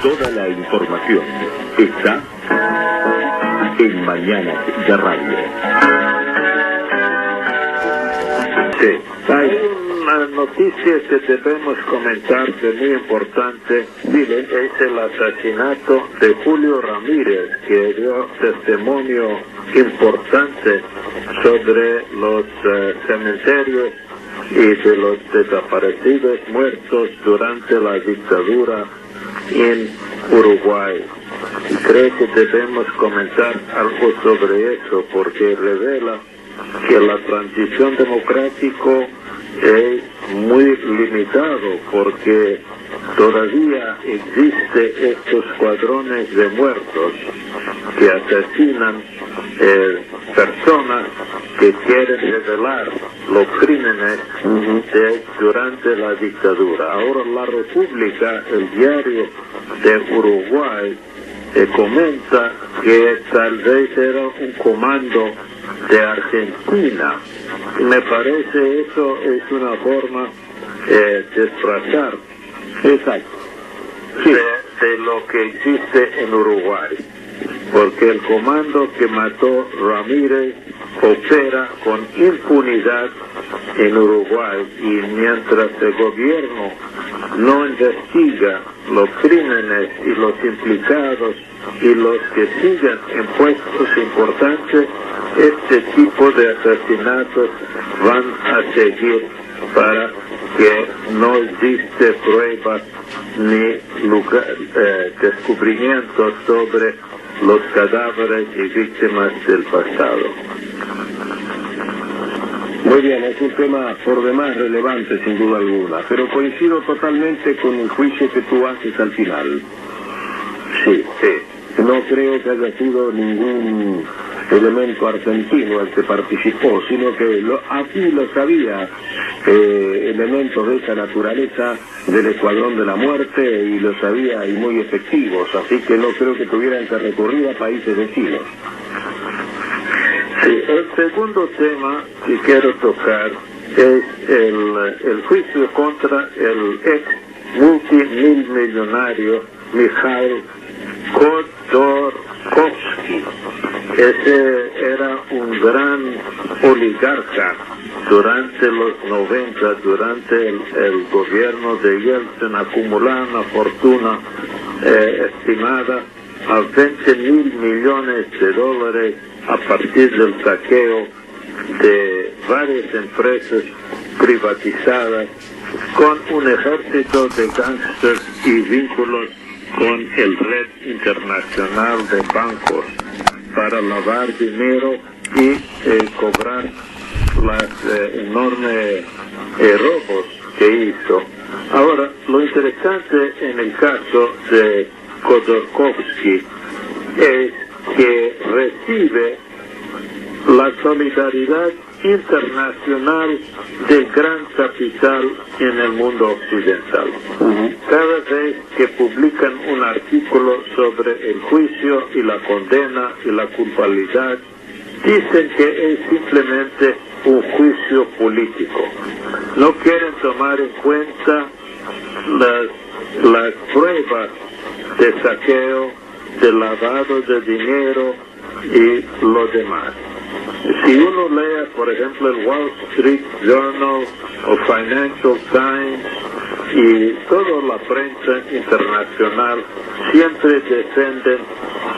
Toda la información está en Mañanas de Radio. Sí, hay una noticia que debemos comentar que es muy importante. Es el asesinato de Julio Ramírez, que dio testimonio importante sobre los cementerios y de los desaparecidos muertos durante la dictadura en Uruguay. Creo que debemos comentar algo sobre eso porque revela que la transición democrática es muy limitado porque todavía existe estos escuadrones de muertos que asesinan personas que quieren revelar los crímenes durante la dictadura. Ahora la República, el diario de Uruguay, comenta que tal vez era un comando de Argentina. Me parece eso es una forma de disfrazar de lo que existe en Uruguay, porque el comando que mató Ramírez opera con impunidad en Uruguay y mientras el gobierno no investiga los crímenes y los implicados y los que sigan en puestos importantes, este tipo de asesinatos van a seguir para que no existe pruebas ni descubrimientos sobre los cadáveres y víctimas del pasado. Muy bien, es un tema por demás relevante sin duda alguna, pero coincido totalmente con el juicio que tú haces al final. Sí. No creo que haya sido ningún elemento argentino el que participó, sino que aquí los había elementos de esa naturaleza del Escuadrón de la Muerte y los había y muy efectivos, así que no creo que tuvieran que recurrir a países vecinos. Sí, el segundo tema que quiero tocar es el juicio contra el ex multimillonario Mikhail Khodorkovsky. Ese era un gran oligarca durante los 90, durante el gobierno de Yeltsin, acumulaba una fortuna estimada a 20.000 millones de dólares a partir del saqueo de varias empresas privatizadas, con un ejército de gángsters y vínculos con el red internacional de bancos para lavar dinero y cobrar las enormes robos que hizo. Ahora, lo interesante en el caso de Khodorkovsky es que recibe la solidaridad internacional del gran capital en el mundo occidental. Cada vez que publican un artículo sobre el juicio y la condena y la culpabilidad, dicen que es simplemente un juicio político. No quieren tomar en cuenta las pruebas de saqueo, de lavado de dinero y lo demás. Si uno lee, por ejemplo, el Wall Street Journal o Financial Times y toda la prensa internacional, siempre defienden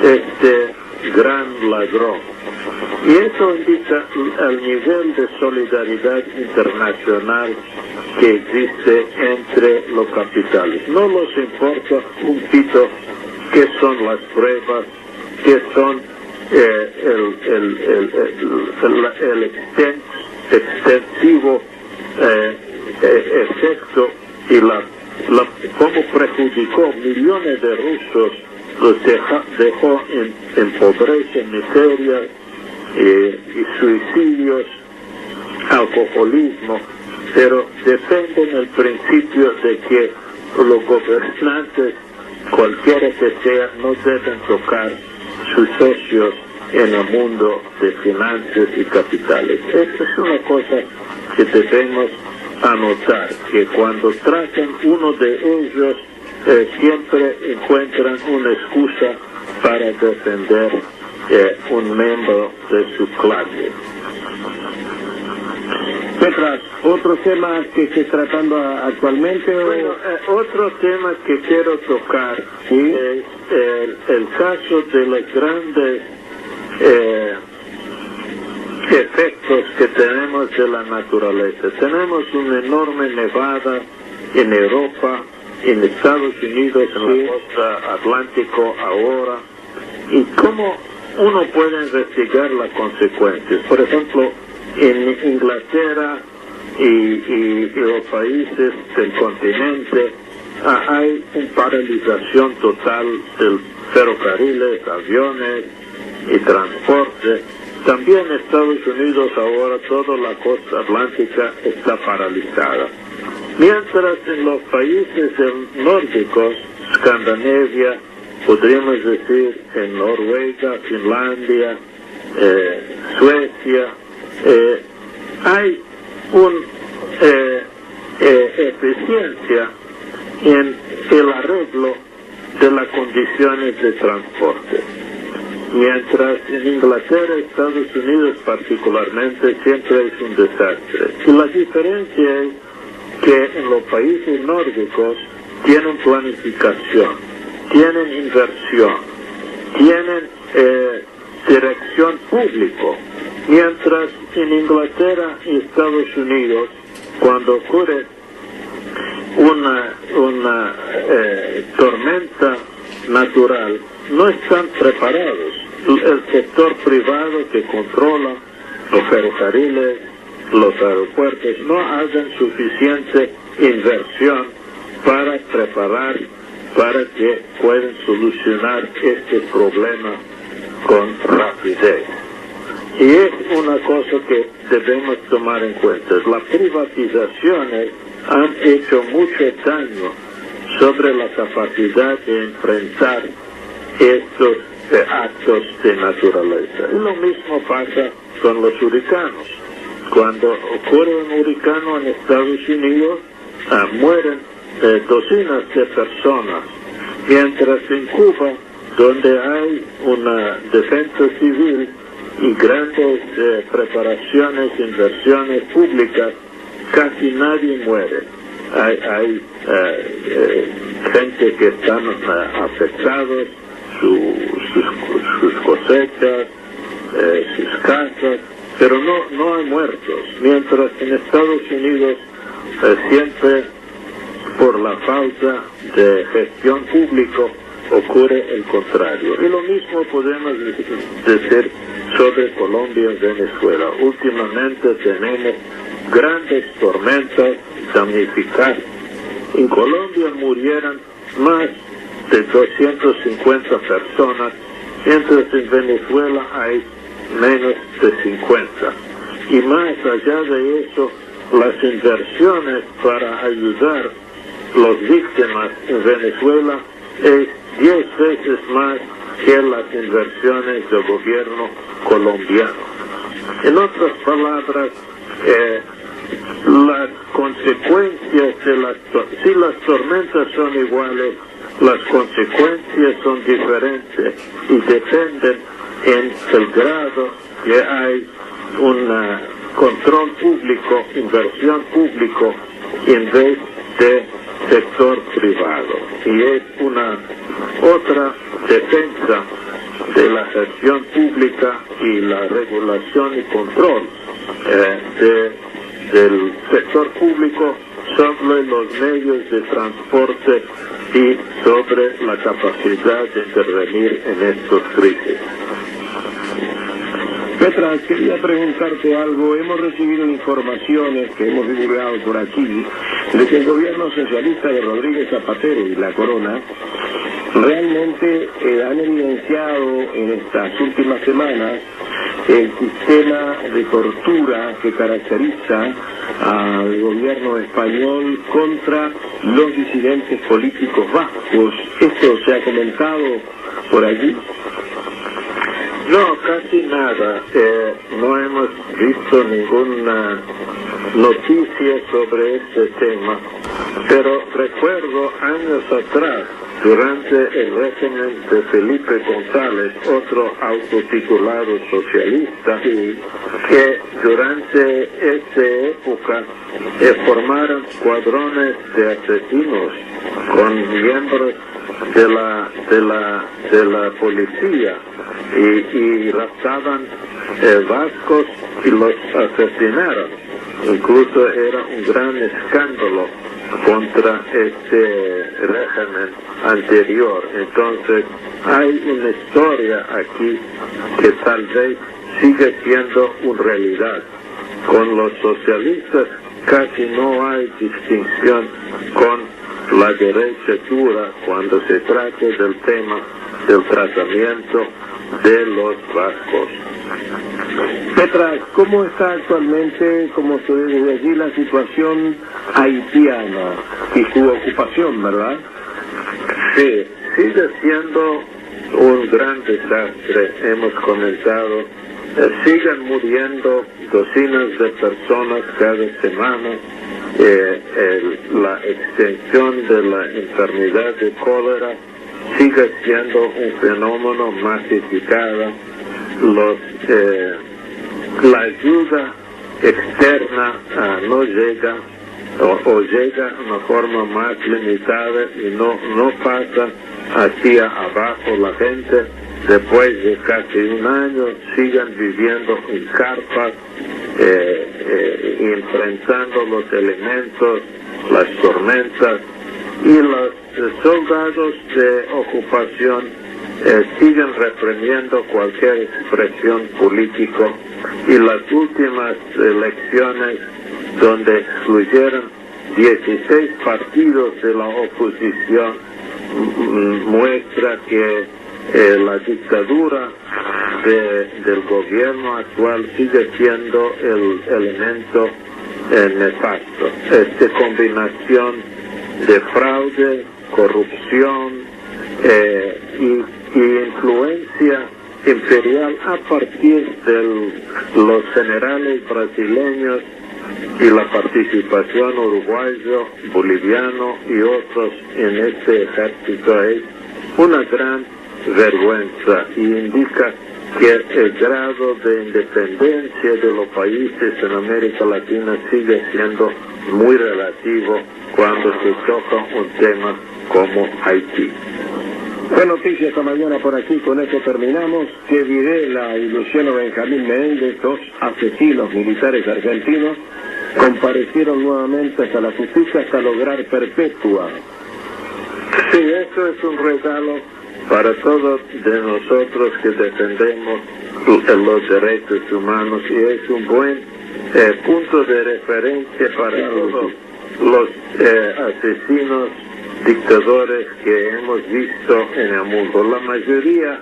este gran ladrón. Y eso indica el nivel de solidaridad internacional que existe entre los capitales. No les importa un pito qué son las pruebas, qué son el extensivo efecto y cómo perjudicó millones de rusos, los dejó en pobreza, miseria y suicidios, alcoholismo, pero defienden el principio de que los gobernantes, cualquiera que sea, no deben tocar sus socios en el mundo de finanzas y capitales. Esta es una cosa que debemos anotar, que cuando tratan uno de ellos siempre encuentran una excusa para defender un miembro de su clase. Petras, ¿otros temas que estés tratando actualmente? Bueno, otro tema que quiero tocar ¿sí? es el caso de los grandes efectos que tenemos de la naturaleza. Tenemos una enorme nevada en Europa, en Estados Unidos, en la costa atlántico ahora. ¿Y cómo uno puede investigar las consecuencias? Por ejemplo, en Inglaterra y los países del continente hay una paralización total de ferrocarriles, aviones y transporte. También en Estados Unidos ahora toda la costa atlántica está paralizada. Mientras en los países nórdicos, Escandinavia, podríamos decir en Noruega, Finlandia, Suecia, hay una eficiencia en el arreglo de las condiciones de transporte. Mientras en Inglaterra, Estados Unidos particularmente, siempre es un desastre. Y la diferencia es que en los países nórdicos tienen planificación, tienen inversión, tienen dirección pública, mientras en Inglaterra y Estados Unidos, cuando ocurre una tormenta natural, no están preparados. El sector privado que controla los ferrocarriles, los aeropuertos, no hacen suficiente inversión para preparar, para que puedan solucionar este problema con rapidez. Y es una cosa que debemos tomar en cuenta. Las privatizaciones han hecho mucho daño sobre la capacidad de enfrentar estos actos de naturaleza. Y lo mismo pasa con los huracanes. Cuando ocurre un huracán en Estados Unidos, mueren docenas de personas, mientras en Cuba, donde hay una defensa civil y grandes preparaciones, inversiones públicas, casi nadie muere. Hay gente que están afectados, sus cosechas, sus casas, pero no hay muertos. Mientras en Estados Unidos siempre por la falta de gestión pública ocurre el contrario. Y lo mismo podemos decir sobre Colombia y Venezuela. Últimamente tenemos grandes tormentas damnificadas. En Colombia murieron más de 250 personas, mientras en Venezuela hay menos de 50. Y más allá de eso, las inversiones para ayudar a las víctimas en Venezuela es 10 veces más que las inversiones del gobierno colombiano. En otras palabras, las consecuencias si las tormentas son iguales, las consecuencias son diferentes y dependen en el grado que hay un control público, inversión público en vez de sector privado. Y es una otra defensa de la gestión pública y la regulación y control del sector público sobre los medios de transporte y sobre la capacidad de intervenir en estos crisis. Petras, quería preguntarte algo. Hemos recibido informaciones que hemos divulgado por aquí de que el gobierno socialista de Rodríguez Zapatero y la Corona realmente han evidenciado en estas últimas semanas el sistema de tortura que caracteriza al gobierno español contra los disidentes políticos vascos. ¿Esto se ha comentado por allí? No, casi nada. No hemos hemos visto ninguna noticia sobre este tema, pero recuerdo años atrás, durante el régimen de Felipe González, otro autotitulado socialista, que durante esta época formaron escuadrones de asesinos con miembros de la policía y raptaban vascos y los asesinaron. Incluso era un gran escándalo contra este régimen anterior. Entonces hay una historia aquí que tal vez sigue siendo una realidad. Con los socialistas casi no hay distinción con la derecha dura cuando se trata del tema del tratamiento de los vascos. Petra, ¿cómo está actualmente, como se ve desde allí, la situación haitiana y su ocupación, verdad? Sí, sigue siendo un gran desastre. Hemos comentado, siguen muriendo docenas de personas cada semana. La extensión de la enfermedad de cólera sigue siendo un fenómeno masificado. La ayuda externa no llega o llega de una forma más limitada y no pasa hacia abajo. La gente, después de casi un año, siguen viviendo en carpas, enfrentando los elementos, las tormentas, y los soldados de ocupación siguen reprimiendo cualquier expresión política, y las últimas elecciones, donde excluyeron 16 partidos de la oposición, muestra que la dictadura del gobierno actual sigue siendo el elemento nefasto. Esta combinación de fraude, corrupción y influencia imperial a partir de los generales brasileños y la participación uruguayo, boliviano y otros en este ejército es una gran vergüenza, y indica que el grado de independencia de los países en América Latina sigue siendo muy relativo cuando se toca un tema como Haití. Buena noticia esta mañana por aquí, con esto terminamos. Que Videla y Luciano Benjamín Menéndez, dos asesinos militares argentinos, comparecieron nuevamente hasta la justicia hasta lograr perpetua. Sí, eso es un regalo para todos de nosotros que defendemos los derechos humanos, y es un buen punto de referencia para todos los asesinos, dictadores que hemos visto en el mundo. La mayoría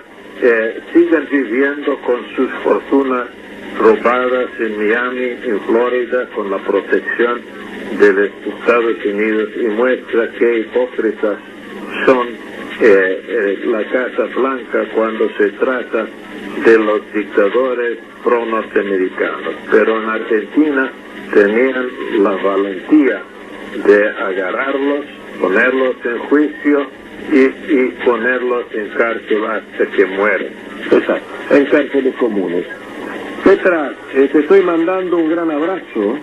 siguen viviendo con sus fortunas robadas en Miami, en Florida, con la protección de los Estados Unidos, y muestra que hipócritas son la Casa Blanca cuando se trata de los dictadores pro-norteamericanos. Pero en Argentina tenían la valentía de agarrarlos, ponerlos en juicio y ponerlos en cárcel hasta que mueren. Exacto, en cárceles comunes. Petra, te estoy mandando un gran abrazo.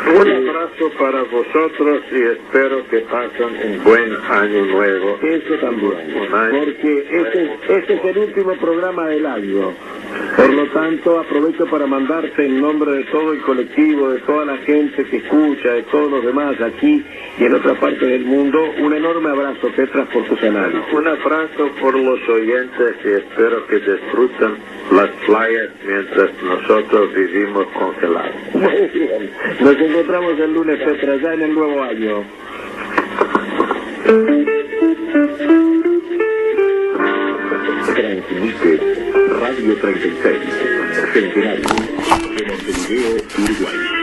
Un abrazo para vosotros y espero que pasen un buen año nuevo. Eso también, porque este es el último programa del año. Por lo tanto, aprovecho para mandarte en nombre de todo el colectivo, de toda la gente que escucha, de todos los demás aquí y en otra parte del mundo, un enorme abrazo, Petra, por tus análisis. Un abrazo por los oyentes y espero que disfruten las playas mientras nosotros vivimos congelados. Muy bien. Nos encontramos el lunes, Petra, ya en el nuevo año. Transmite Radio 36, Centenario, de Montevideo, Uruguay.